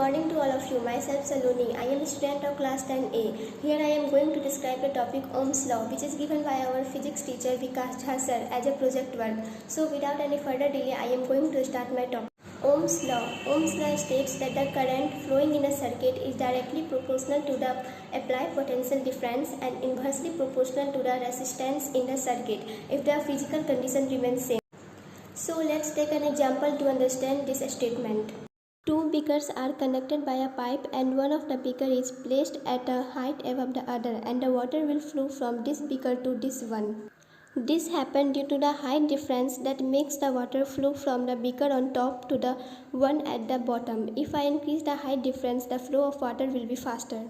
morning to all of you. Myself Saloni. I am a student of class 10A. Here I am going to describe the topic Ohm's law, which is given by our physics teacher Vikas Jha sir as a project work. So without any further delay, I am going to start my topic. Ohm's law. Ohm's law states that the current flowing in a circuit is directly proportional to the applied potential difference and inversely proportional to the resistance in the circuit if the physical condition remains same. So let's take an example to understand this statement. Two beakers are connected by a pipe and one of the beaker is placed at a height above the other and the water will flow from this beaker to this one. This happened due to the height difference that makes the water flow from the beaker on top to the one at the bottom. If I increase the height difference, the flow of water will be faster.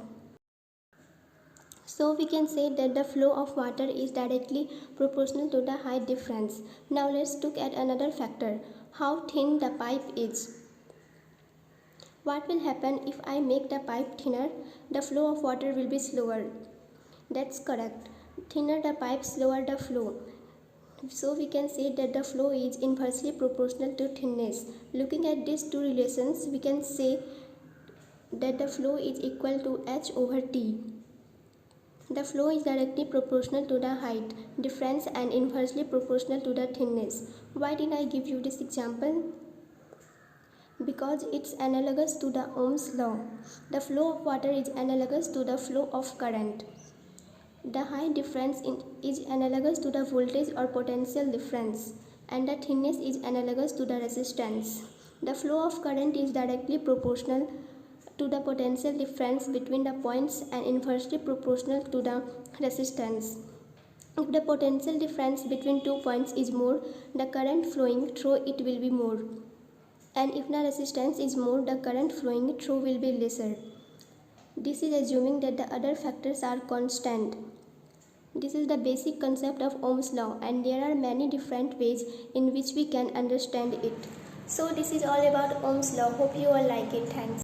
So we can say that the flow of water is directly proportional to the height difference. Now let's look at another factor, how thin the pipe is. What will happen if I make the pipe thinner? The flow of water will be slower. That's correct. Thinner the pipe, slower the flow. So we can say that the flow is inversely proportional to thinness. Looking at these two relations, we can say that the flow is equal to H over T. The flow is directly proportional to the height difference and inversely proportional to the thinness. Why did I give you this example? Because it's analogous to the Ohm's law. The flow of water is analogous to the flow of current. The height difference is analogous to the voltage or potential difference, and the thinness is analogous to the resistance. The flow of current is directly proportional to the potential difference between the points and inversely proportional to the resistance. If the potential difference between 2 points is more, the current flowing through it will be more. And if the resistance is more, the current flowing through will be lesser. This is assuming that the other factors are constant. This is the basic concept of Ohm's law, and there are many different ways in which we can understand it. So this is all about Ohm's law. Hope you all like it. Thanks.